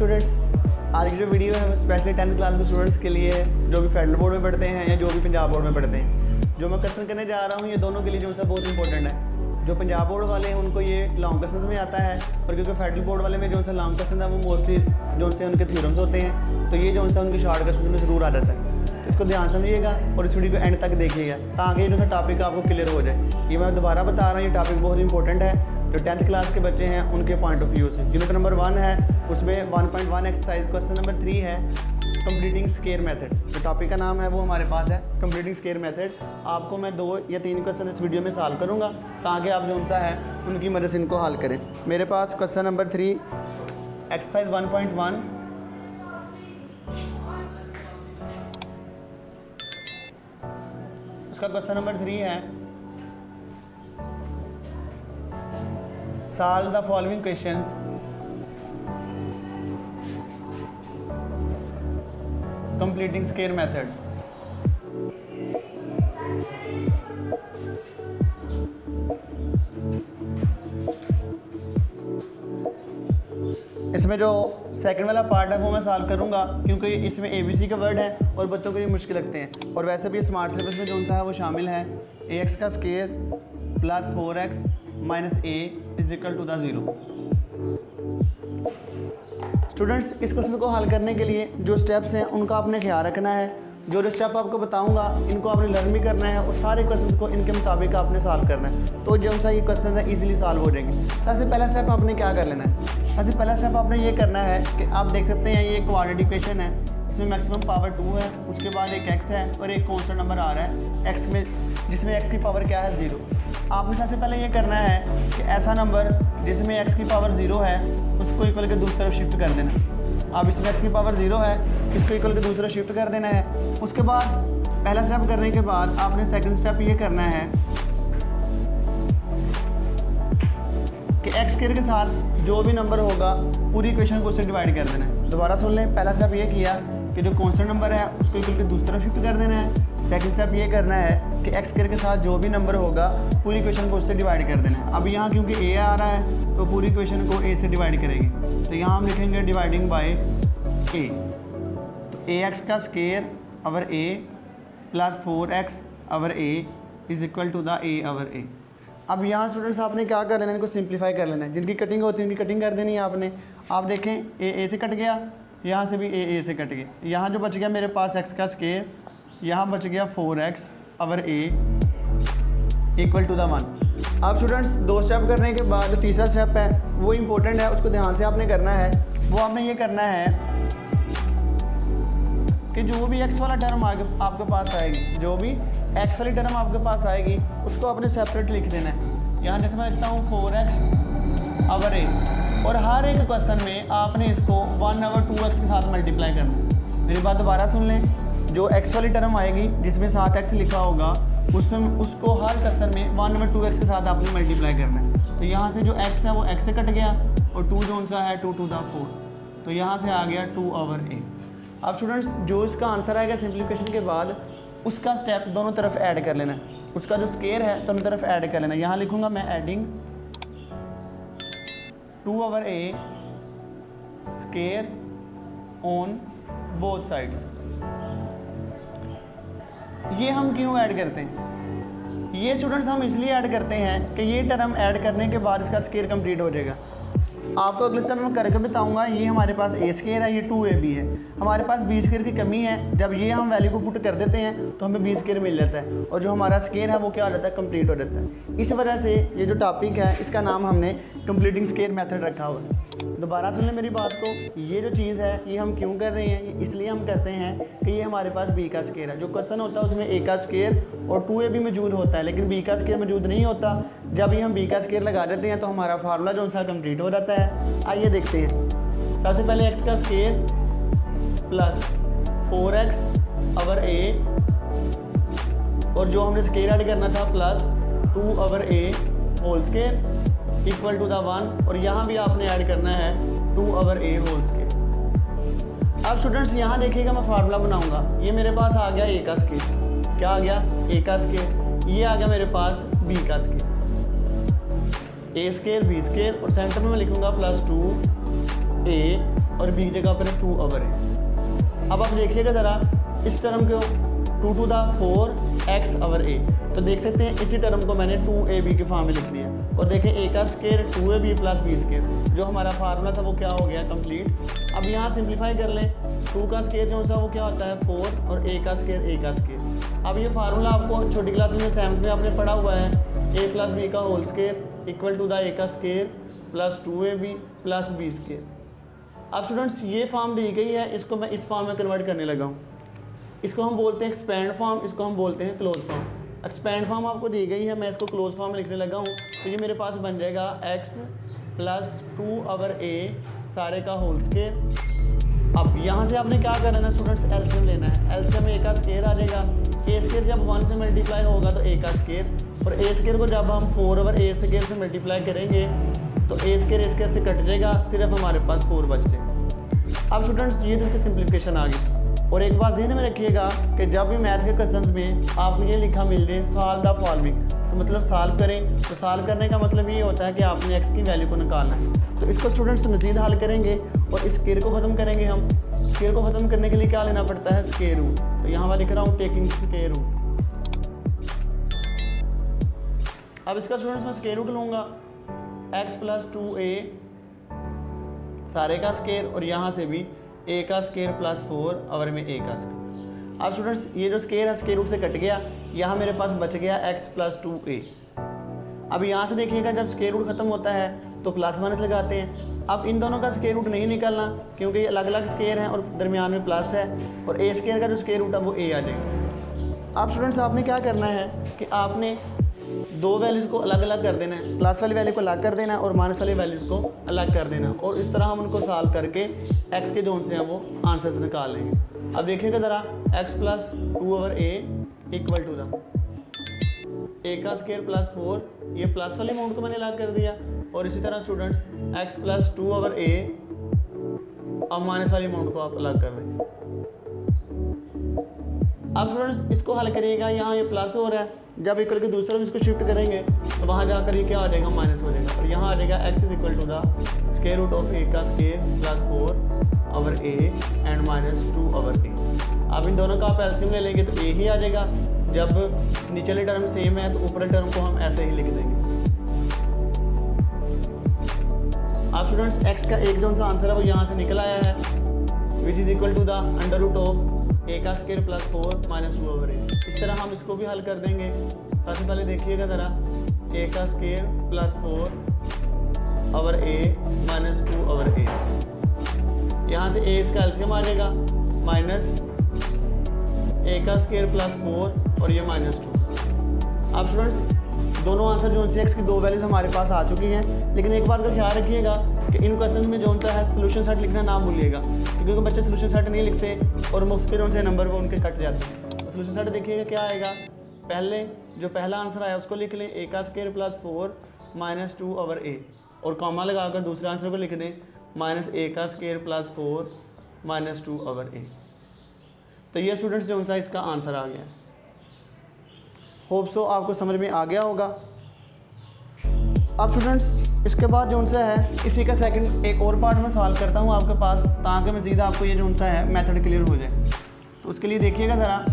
Students, आज की जो वीडियो है वो स्पेशली 10th क्लास के स्टूडेंट्स के लिए है जो भी फेडरल बोर्ड में पढ़ते हैं या जो भी पंजाब बोर्ड में पढ़ते हैं। जो मैं क्वेश्चन करने जा रहा हूँ ये दोनों के लिए जो सा बहुत इंपॉर्टेंट है। जो पंजाब बोर्ड वाले हैं उनको ये लॉन्ग क्वेश्चन में आता है, और क्योंकि फेडरल बोर्ड वाले में जो सा लॉन्ग क्वेश्चन है वो मोस्टली जो से उनके थ्योरम्स होते हैं, तो ये जो सा उनके शॉर्ट क्वेश्चन में ज़रूर आ जाता है। तो इसको ध्यान समझिएगा और इस वीडियो को एंड तक देखिएगा ताकि ये जो सा टॉपिक आपको क्लियर हो जाए। ये मैं दोबारा बता रहा हूँ, ये टॉपिक बहुत इंपॉर्टेंट है जो 10th क्लास के बच्चे हैं उनके पॉइंट ऑफ व्यू से। यूनिट नंबर 1 है, उसमें 1.1 एक्सरसाइज क्वेश्चन नंबर 3 है कंप्लीटिंग स्क्वायर मेथड। जो टॉपिक का नाम है वो हमारे पास है कंप्लीटिंग स्क्वायर मेथड। आपको मैं 2 या 3 क्वेश्चन इस वीडियो में सॉल्व करूँगा ताकि आप जो सा है उनकी मदद से इनको हल करें। मेरे पास क्वेश्चन नंबर 3 एक्सरसाइज 1.1 उसका क्वेश्चन नंबर 3 है solve the following questions completing square method. इसमें जो सेकंड वाला पार्ट है वो मैं सॉल्व करूंगा क्योंकि इसमें ABC का वर्ड है और बच्चों को ये मुश्किल लगते हैं। और वैसे भी स्मार्ट सिलेबस में जो सा है वो शामिल है ax का square plus 4x minus a is equal to the 0। Students, इस क्वेश्चन को हल करने के लिए जो स्टेप्स हैं उनका आपने ख्याल रखना है। जो स्टेप आपको बताऊंगा इनको आपने लर्न भी करना है और सारे क्वेश्चन को इनके मुताबिक आपने सॉल्व करना है, तो जो सा ये क्वेश्चन है इजीली सॉल्व हो जाएंगे। सबसे पहला स्टेप आपने क्या कर लेना है? सबसे पहला स्टेप आपने ये करना है कि आप देख सकते हैं ये क्वाड्रेटिक इक्वेशन है, इसमें मैक्सिमम पावर 2 है, उसके बाद एक x है और एक कांस्टेंट नंबर आ रहा है x में, जिसमें x की पावर क्या है 0। आपने सबसे पहले ये करना है कि ऐसा नंबर जिसमें x की पावर 0 है उसको इक्वल के दूसरी तरफ शिफ्ट कर देना। अब इसमें x की पावर 0 है, इसको इक्वल के दूसरी तरफ शिफ्ट कर देना है। उसके बाद पहला स्टेप करने के बाद आपने सेकंड स्टेप ये करना है कि x स्क्वायर के साथ जो भी नंबर होगा पूरी इक्वेशन को उससे डिवाइड कर देना है। दोबारा सुन लें, पहला स्टेप ये किया कि जो कांस्टेंट नंबर है उसको इक्वल के दूसरी तरफ शिफ्ट कर देना है। सेकंड स्टेप ये करना है कि x स्क्वायर के साथ जो भी नंबर होगा पूरी इक्वेशन को उससे डिवाइड कर देना है। अब यहाँ क्योंकि a आ रहा है तो पूरी इक्वेशन को a से डिवाइड करेगी, तो यहाँ हम लिखेंगे डिवाइडिंग बाय a। तो ax का square over a plus 4x over a is equal to the a over a। अब यहाँ स्टूडेंट्स आपने क्या कर लेना है, इनको सिंप्लीफाई कर लेना है। जिनकी कटिंग होती है उनकी कटिंग कर देनी है आपने। आप देखें a से कट गया, यहाँ से भी a से कट गया। यहाँ जो बच गया मेरे पास x का स्क्वायर, यहाँ बच गया 4x over a equal to the 1। अब स्टूडेंट्स 2 स्टेप करने के बाद जो तीसरा स्टेप है वो इम्पोर्टेंट है, उसको ध्यान से आपने करना है। वो आपने ये करना है कि जो भी x वाला टर्म आपके पास आएगी, जो भी x वाली टर्म आपके पास आएगी उसको आपने सेपरेट लिख देना है। यहाँ जैसे मैं लिखता हूँ 4x ओवर a, और हर एक क्वेश्चन में आपने इसको 1 ओवर 2x के साथ मल्टीप्लाई करना है। मेरी बात दोबारा सुन लें, जो x वाली टर्म आएगी जिसमें 7x लिखा होगा उसको हर क्वेश्चन में 1 ओवर 2x के साथ आपने मल्टीप्लाई करना है। तो यहाँ से जो x है वो x से कट गया और 2 जो सा है 2 टू द 4, तो यहाँ से आ गया 2 ओवर a। अब स्टूडेंट्स जो इसका आंसर आएगा सिंप्लीफिकेशन के बाद उसका स्टेप दोनों तरफ ऐड कर लेना है। उसका जो स्क्वायर है दोनों तरफ ऐड कर लेना है। यहाँ लिखूंगा मैं adding 2 over a square on both sides. ये हम क्यों ऐड करते हैं? ये स्टूडेंट्स हम इसलिए ऐड करते हैं कि ये टर्म ऐड करने के बाद इसका स्क्वायर कंप्लीट हो जाएगा। आपको अगले स्टेप में करके बताऊंगा। ये हमारे पास a स्क्वायर है, ये 2ab है, हमारे पास b स्क्वायर की कमी है। जब ये हम वैल्यू को पुट कर देते हैं तो हमें b स्क्वायर मिल जाता है और जो हमारा स्क्वायर है वो क्या हो जाता है, कंप्लीट हो जाता है। इस वजह से ये जो टॉपिक है इसका नाम हमने कंप्लीटिंग स्क्वायर मेथड रखा हुआ है। दोबारा सुन लें मेरी बात को, ये जो चीज़ है ये हम क्यों कर रहे हैं, इसलिए हम करते हैं कि ये हमारे पास b का स्क्वायर है। जो क्वेश्चन होता है उसमें a का स्क्वायर और 2ab मौजूद होता है, लेकिन b का स्क्वायर मौजूद नहीं होता। जब ये हम b का स्क्वायर लगा देते हैं तो हमारा फार्मूला जो सा कंप्लीट हो जाता है। आइए देखते हैं। सबसे पहले x का square plus 4x over a, और जो हमने स्क्वायर ऐड करना था plus 2 over a whole square equal to the 1, और यहाँ भी आपने ऐड करना है 2 ओवर a होल स्क्वायर। अब स्टूडेंट्स यहाँ देखिएगा मैं फार्मूला बनाऊंगा। ये मेरे पास आ गया a का स्क्वायर, क्या आ गया a का स्क्वायर, ये आ गया मेरे पास b का square, a square b square, और सेंटर में मैं लिखूंगा +2a और बी की जगह पर है 2 ओवर ए। अब आप देखिएगा ज़रा इस टर्म को 2 to the 4x ओवर ए, तो देख सकते हैं इसी टर्म को मैंने 2ab की फॉर्म में लिख दिया। और देखें a का square 2ab plus b square, जो हमारा फार्मूला था वो क्या हो गया कंप्लीट। अब यहाँ सिंप्लीफाई कर लें, 2 का स्क्वायर जो सा वो क्या होता है 4 और a का स्क्वायर। अब ये फार्मूला आपको छोटी क्लास में 7th में आपने पढ़ा हुआ है, a प्लस बी का whole square equal to the a का square plus 2ab plus b square. अब स्टूडेंट्स ये फॉर्म दी गई है, इसको मैं इस फॉर्म में कन्वर्ट करने लगा हूँ। इसको हम बोलते हैं एक्सपेंड फॉर्म, इसको हम बोलते हैं क्लोज फॉर्म। एक्सपेंड फॉर्म आपको दी गई है, मैं इसको क्लोज फॉर्म में लिखने लगा हूँ। तो ये मेरे पास बन जाएगा x प्लस 2 ओवर a सारे का होल स्क्वायर। अब यहाँ से आपने क्या करना है स्टूडेंट्स, एलसीएम लेना है। एलसीएम a का स्क्वायर आ जाएगा, a स्क्वायर जब 1 से मल्टीप्लाई होगा तो a का स्क्वायर, और a स्क्वायर को जब हम 4 ओवर a स्क्वायर से मल्टीप्लाई करेंगे तो a स्क्वायर से कट जाएगा, सिर्फ हमारे पास 4 बच जाएगा। अब स्टूडेंट्स ये तो इसकी सिंप्लीफिकेशन आ गई। और एक बात ध्यान में रखिएगा कि जब भी मैथ के क्वेश्चंस में आपको ये लिखा मिल जाए सॉल्व द फॉलोइंग, तो मतलब सॉल्व करें, तो सॉल्व करने का मतलब ये होता है कि आपने x की वैल्यू को निकालना है। तो इसको स्टूडेंट्स मज़ीद हल करेंगे और इस स्क्वायर को ख़त्म करेंगे हम। स्क्वायर को ख़त्म करने के लिए क्या लेना पड़ता है, स्क्वायर रूट। तो यहाँ मैं लिख रहा हूँ टेकिंग स्क्वायर रूट। अब इसका स्टूडेंट्स मैं स्क्वायर रूट लूँगा, x प्लस 2a सारे का स्क्वायर, और यहाँ से भी a का स्क्वायर प्लस 4 ओवर में a का स्क्वायर। अब स्टूडेंट्स ये जो स्क्वायर है स्क्वायर रूट से कट गया, यहाँ मेरे पास बच गया x प्लस 2a। अब यहाँ से देखिएगा जब स्क्वायर रूट खत्म होता है तो प्लस माइनस लगाते हैं। अब इन दोनों का स्क्वायर रूट नहीं निकालना क्योंकि ये अलग अलग स्क्वायर हैं और दरमियान में प्लस है, और a स्क्वायर का जो स्क्वायर रूट है वो a आ जाएगा। अब स्टूडेंट्स आपने क्या करना है कि आपने दो वैल्यूज़ को अलग अलग कर देना है, प्लस वाली वैल्यू को अलग कर देना है और माइनस वाली वैल्यूज़ को अलग कर देना, और इस तरह हम उनको सॉल्व करके x के जोन से हैं वो आंसर्स निकाल लेंगे। अब देखिएगा ज़रा x plus 2 over a equal to the a का स्क्वायर प्लस 4, ये प्लस वाले अमाउंट को मैंने अलग कर दिया, और इसी तरह students x plus 2 over a अब माइनस वाले अमाउंट को आप अलग कर देंगे। अब स्टूडेंट्स इसको हल करिएगा, यहाँ ये प्लस हो रहा है, जब इक्वल के दूसरी तरफ इसको शिफ्ट करेंगे तो वहाँ जाकर ये क्या आ जाएगा, माइनस हो जाएगा, और यहाँ आ जाएगा x is equal to the square root of a का square plus 4 over a and minus 2 over a। अब इन दोनों का आप एलसीएम ले लेंगे तो a ही आ जाएगा। जब नीचले टर्म सेम है तो ऊपरी टर्म को हम ऐसे ही लिख देंगे। अब स्टूडेंट्स x का एक जो सा आंसर है वो यहाँ से निकल आया है, which is equal to the under root of a का square plus 4 minus 2 over a। इस तरह हम इसको भी हल कर देंगे। सबसे पहले देखिएगा ज़रा, a का square plus 4 over a minus 2 over a, यहाँ से a इसका एलसीएम आ जाएगा, माइनस a का स्क्वायर प्लस 4 और ये माइनस 2। अब स्टूडेंट्स दोनों आंसर जो से x की दो वैल्यूज हमारे पास आ चुकी हैं, लेकिन एक बात का ख्याल रखिएगा कि इन क्वेश्चन में जो सा है सोल्यूशन सेट लिखना ना भूलिएगा, क्योंकि बच्चे सोल्यूशन सेट नहीं लिखते और मुफ्त के उनसे नंबर वो उनके कट जाते हैं। तो सोल्यूशन सेट देखिएगा क्या आएगा, पहले जो पहला आंसर आया उसको लिख लें, a का square plus 4 minus 2 over a, और कॉमा लगाकर दूसरे आंसर को लिख दें, माइनस a का square plus 4 minus 2 over a। तो ये स्टूडेंट्स जो सा इसका आंसर आ गया। होप सो आपको समझ में आ गया होगा। अब स्टूडेंट्स इसके बाद जो सा है इसी का सेकंड एक और पार्ट में सॉल्व करता हूँ आपके पास, ताकि मज़ीद आपको ये जो सा है मेथड क्लियर हो जाए। तो उसके लिए देखिएगा ज़रा,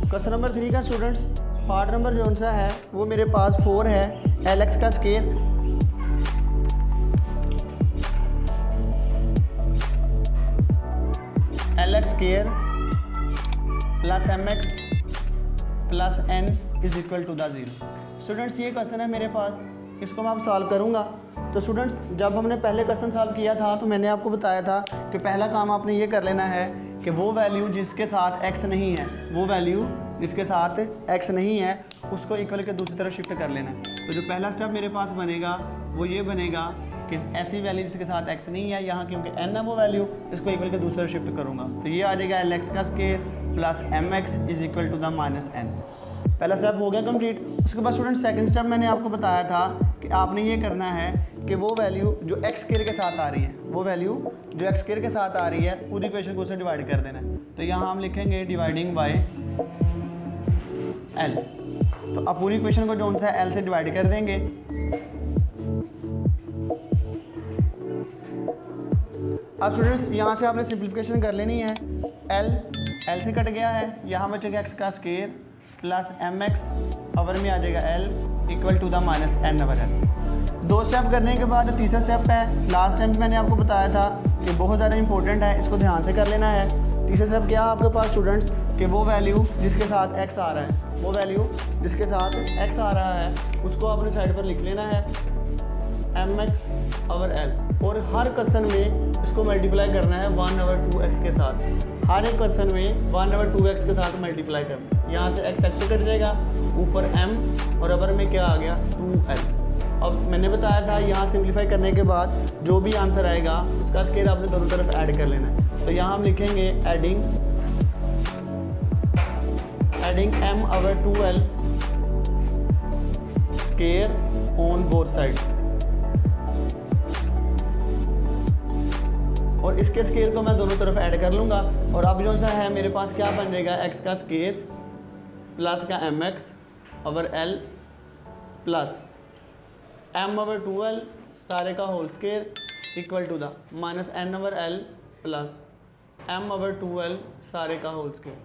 क्वेश्चन नंबर 3 का स्टूडेंट्स पार्ट नंबर जो सा है वो मेरे पास 4 है। lx का square lx square plus mx plus n is equal to the 0। Students ये क्वेश्चन है मेरे पास, इसको मैं अब सॉल्व करूँगा। तो स्टूडेंट्स जब हमने पहले क्वेश्चन सॉल्व किया था तो मैंने आपको बताया था कि पहला काम आपने ये कर लेना है कि वो वैल्यू जिसके साथ x नहीं है, वो वैल्यू जिसके साथ x नहीं है उसको इक्वल के दूसरी तरफ शिफ्ट कर लेना है। तो जो पहला स्टेप मेरे पास बनेगा वो ये बनेगा कि ऐसी वैल्यू जिसके साथ x नहीं है, यहाँ क्योंकि n है वो वैल्यू, इसको इक्वल के दूसरी तरफ शिफ्ट करूँगा। तो ये आ जाएगा lx का square plus mx is equal to the minus n। पहला स्टेप हो गया कंप्लीट। उसके बाद स्टूडेंट सेकंड स्टेप मैंने आपको बताया था कि आपने ये करना है कि वो वैल्यू जो x स्क्वायर के साथ आ रही है, वो वैल्यू जो x स्क्वायर के साथ आ रही है पूरी इक्वेशन को उससे डिवाइड कर देना है। तो यहाँ हम लिखेंगे डिवाइडिंग बाय एल। तो अब पूरी इक्वेशन को जो सा एल से डिवाइड कर देंगे। अब स्टूडेंट्स यहाँ से आपने सिंप्लीफिकेशन कर लेनी है। एल से कट गया है, यहाँ बचेगा एक्स का square plus M X power में आ जाएगा L equal to the minus N over L. 2 step करने के बाद जो तीसरा स्टेप है, लास्ट टाइम मैंने आपको बताया था कि बहुत ज़्यादा इंपॉर्टेंट है, इसको ध्यान से कर लेना है। तीसरा स्टेप क्या है आपके पास स्टूडेंट्स कि वो वैल्यू जिसके साथ एक्स आ रहा है, वो वैल्यू जिसके साथ एक्स आ रहा है उसको आपने साइड पर लिख लेना है एम एक्स ओवर एल, और हर क्वेश्चन में इसको मल्टीप्लाई करना है 1/2x के साथ। हर एक क्वेश्चन में 1/2x के साथ मल्टीप्लाई करना। यहाँ से x से कट जाएगा, ऊपर m और अबर में क्या आ गया 2l। अब मैंने बताया था यहाँ सिंप्लीफाई करने के बाद जो भी आंसर आएगा उसका स्केयर आपने दोनों तरफ ऐड कर लेना है। तो यहाँ हम लिखेंगे adding m/2l square on both sides, और इसके स्केयर को मैं दोनों तरफ ऐड कर लूँगा। और अब जो सा है मेरे पास क्या बन जाएगा, x का स्केयर प्लस का mx over l plus m/2l सारे का whole square equal to the minus n over l plus m/2l सारे का होल स्केयर।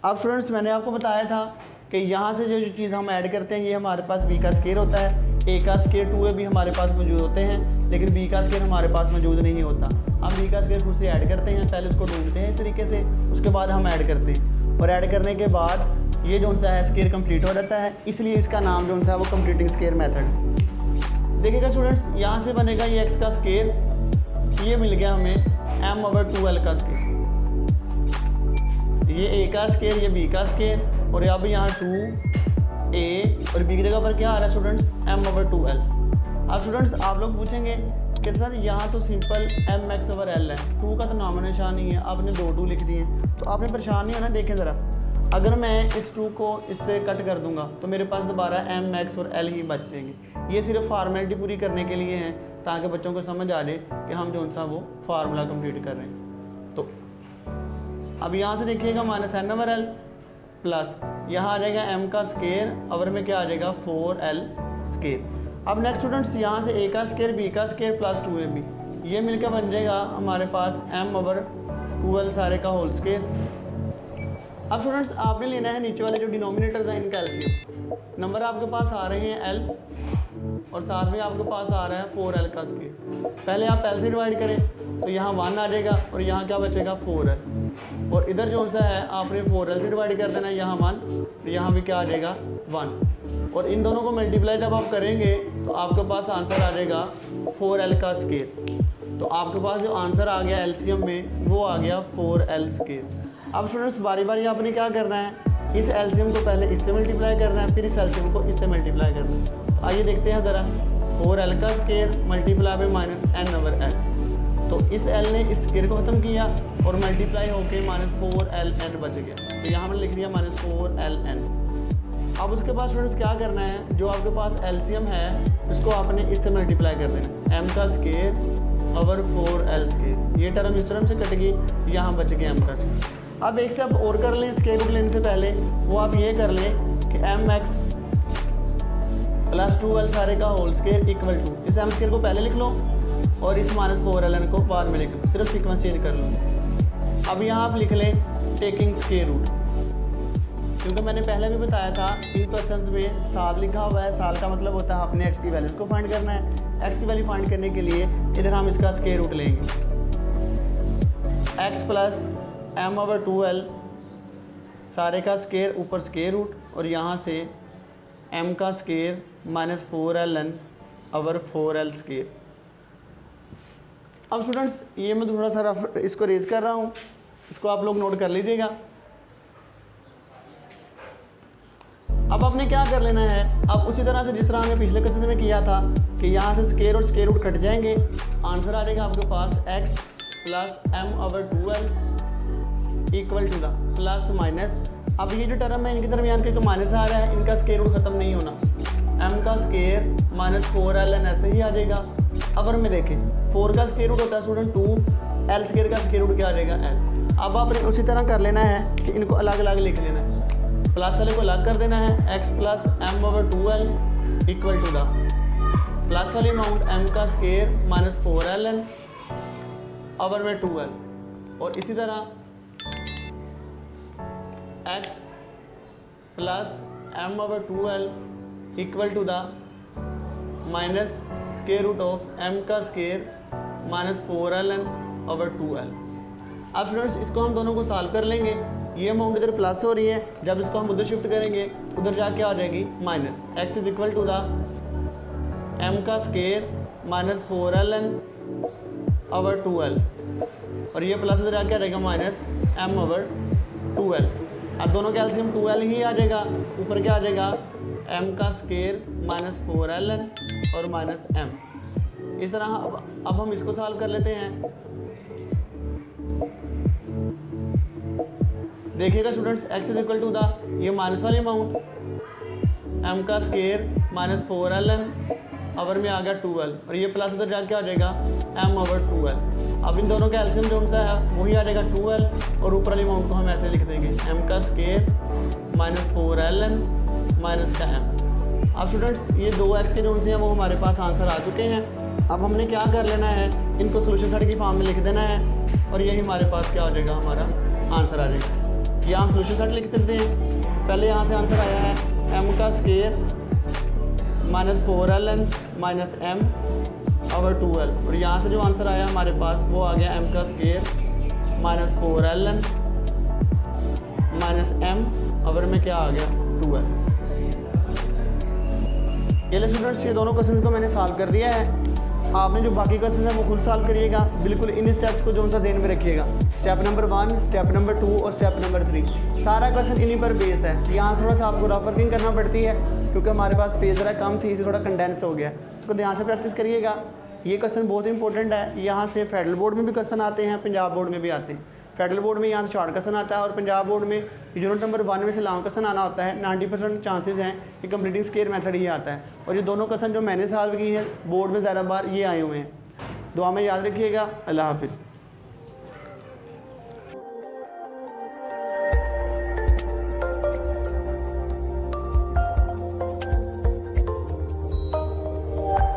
अब स्टूडेंट्स मैंने आपको बताया था कि यहाँ से जो चीज़ हम ऐड करते हैं ये हमारे पास b का स्केयर होता है, a का स्केयर 2a भी हमारे पास मौजूद होते हैं, लेकिन b का स्केयर हमारे पास मौजूद नहीं होता। हम b का स्केयर खुद से ऐड करते हैं, पहले उसको ढूंढते हैं इस तरीके से, उसके बाद हम ऐड करते हैं, और ऐड करने के बाद ये जो सा है स्केयर कंप्लीट हो जाता है, इसलिए इसका नाम जो सा है वो कंप्लीटिंग स्केयर मेथड। देखिएगा स्टूडेंट्स, यहाँ से बनेगा ये x का स्केयर, ये मिल गया हमें m/2l का स्केयर, ये a का स्केयर, ये b का स्केयर, और अब यहाँ 2a और b की जगह पर क्या आ रहा है स्टूडेंट्स m/2l। अब स्टूडेंट्स आप लोग पूछेंगे कि सर यहाँ तो सिंपल mx ओवर l है, 2 का तो नाम निशान नहीं है, आपने 2 लिख दिए। तो आपने परेशान नहीं होना। देखें ज़रा, अगर मैं इस 2 को इससे कट कर दूंगा तो मेरे पास दोबारा mx और l ही बच जाएंगे। ये सिर्फ फार्मेलिटी पूरी करने के लिए है, ताकि बच्चों को समझ आ जाए कि हम जो सा वो फार्मूला कंप्लीट कर रहे हैं। तो अब यहाँ से देखिएगा minus n over l plus यहाँ आ जाएगा m का स्केयर, ओवर में क्या आ जाएगा 4l स्केयर। अब नेक्स्ट स्टूडेंट्स यहाँ से a का स्केयर, b का स्केयर प्लस 2ab, ये मिलकर बन जाएगा हमारे पास m/2l सारे का होल स्केयर। अब स्टूडेंट्स आपने लेना है नीचे वाले जो डिनोमिनेटर्स हैं इनका एलसीएम। नंबर आपके पास आ रहे हैं l और साथ में आपके पास आ रहा है 4l का स्केयर। पहले आप l से डिवाइड करें तो यहाँ 1 आ जाएगा और यहाँ क्या बचेगा 4l, और इधर जो सा है आपने 4l से डिवाइड कर देना है, यहाँ 1, यहाँ भी क्या आ जाएगा 1, और इन दोनों को मल्टीप्लाई जब आप करेंगे तो आपके पास आंसर आ जाएगा 4l का स्केयर। तो आपके पास जो आंसर आ गया एलसीएम में वो आ गया 4l स्केयर। अब स्टूडेंट्स बारी बारी आपने क्या करना है, इस एलसीएम को पहले इससे मल्टीप्लाई करना है, फिर इस एलसीएम को इससे मल्टीप्लाई करना है। तो आइए देखते हैं ज़रा, 4l का square multiply by minus n over l। तो इस l ने इस स्केयर को ख़त्म किया और मल्टीप्लाई होके माइनस 4ln बच गया। तो यहाँ मैंने लिख दिया माइनस 4ln। अब उसके बाद स्टूडेंट्स क्या करना है, जो आपके पास एलसीएम है उसको आपने इससे मल्टीप्लाई कर देना, m का स्केयर ओवर 4l स्केयर। ये टर्म इस टर्म से कट गई, यहाँ बच गया m का स्केयर। अब एक से आप और कर लें स्केयर रूट लेने से पहले, वो आप ये कर लें कि mx प्लस 2l सारे का होल स्केयर इक्वल टू, इस m स्केयर को पहले लिख लो और इस माइनस 4ln को बाद में लिख लो, सिर्फ सीक्वेंस चेंज कर लो। अब यहाँ आप लिख लें टेकिंग स्केयर रूट, क्योंकि मैंने पहले भी बताया था इन क्वेश्चंस में साल लिखा हुआ है, साल का मतलब होता है अपने x की वैल्यू को फाइंड करना है। x की वैल्यू फाइंड करने के लिए इधर हम इसका स्केयर रूट लेंगे, x प्लस m/2l सारे का स्केयर ऊपर स्केयर रूट, और यहाँ से m का square minus 4ln over 4l square. अब स्टूडेंट्स ये मैं थोड़ा सा रफ इसको रेज कर रहा हूँ, इसको आप लोग नोट कर लीजिएगा। अब आपने क्या कर लेना है, अब उसी तरह से जिस तरह हमने पिछले क्वेश्चन में किया था कि यहाँ से स्केयर और स्केयर रूट कट जाएंगे, आंसर आ जाएगा आपके पास x plus m/2l equal to the plus minus. अब ये जो टर्म है इनके दरमियान के माइनस आ रहा है, इनका स्केयर रूट खत्म नहीं होना, m का स्केयर माइनस 4ln ऐसे ही आ जाएगा। अगर में देखें 4 का स्केयर रूट होता है स्टूडेंट 2, l स्केयर का स्केयर रूट क्या आ जाएगा l। अब आपने उसी तरह कर लेना है कि इनको अलग अलग लिख लेना है, प्लस वाले को अलग कर देना है, x plus M over 2l equal to the plus वाली अमाउंट m का स्केयर माइनस 4ln ओवर में 2l, और इसी तरह x plus m over 2l equal to the minus square root of m का square minus 4ln over 2l। अब students इसको हम दोनों को सॉल्व कर लेंगे। ये अमाउंट इधर प्लस हो रही है, जब इसको हम उधर शिफ्ट करेंगे उधर जाके क्या आ जाएगी minus, x is equal to the m का square minus 4ln over 2l, और ये प्लस इधर जाके आ जाएगा माइनस m ओवर 2l। अब दोनों का एलसीएम 2l ही आ जाएगा, ऊपर क्या आ जाएगा m का स्केयर माइनस 4ln और माइनस m। इस तरह अब हम इसको सॉल्व कर लेते हैं। देखिएगा students, x is equal to the ये माइनस वाली अमाउंट m का स्केयर माइनस 4ln ओवर में आ गया 2l, और ये प्लस उधर जाके आ जाएगा m ओवर 2l। अब इन दोनों का एलसीएम जो सा है वही आ जाएगा 2l, और ऊपर वाली अमाउंट को हम ऐसे लिख देंगे m का स्केयर माइनस 4ln माइनस का m। अब स्टूडेंट्स ये दो x के जो हैं वो हमारे पास आंसर आ चुके हैं। अब हमने क्या कर लेना है, इनको सोल्यूशन सेट की फॉर्म में लिख देना है, और यही हमारे पास क्या हो जाएगा, हमारा आंसर आ जाएगा। यहाँ हम सोल्यूशन सेट लिख देते हैं। पहले यहाँ से आंसर आया है m का square minus 4ln minus m over 2l, और यहाँ से जो आंसर आया हमारे पास वो आ गया m का square minus 4ln minus m over में क्या आ गया 2l। ये स्टूडेंट्स ये दोनों क्वेश्चन को मैंने सॉल्व कर दिया है। आपने जो बाकी क्वेश्चन है वो खुद सॉल्व करिएगा, बिल्कुल इन स्टेप्स को जो सा ज़हन में रखिएगा। स्टेप नंबर 1, स्टेप नंबर 2 और स्टेप नंबर 3 सारा क्वेश्चन इन्हीं पर बेस है। यहाँ थोड़ा सा आपको रफ वर्किंग करना पड़ती है क्योंकि हमारे पास स्पेस ज़रा कम थी, इसे थोड़ा कंडेंस हो गया। इसको ध्यान से प्रैक्टिस करिएगा। ये क्वेश्चन बहुत इंपॉर्टेंट है। यहाँ से फेडरल बोर्ड में भी क्वेश्चन आते हैं, पंजाब बोर्ड में भी आते हैं। फेडरल बोर्ड में यहाँ से शॉर्ट क्वेश्चन आता है, और पंजाब बोर्ड में यूनिट नंबर 1 में से लॉन्ग क्वेश्चन आना होता है। 90% चांसेस हैं कि कंप्लीटिंग स्केयर मेथड ही आता है। और ये दोनों क्वेश्चन जो मैंने सॉल्व की है बोर्ड में ज़्यादा बार ये आए हुए हैं। दुआ में याद रखिएगा। अल्लाह हाफिज़।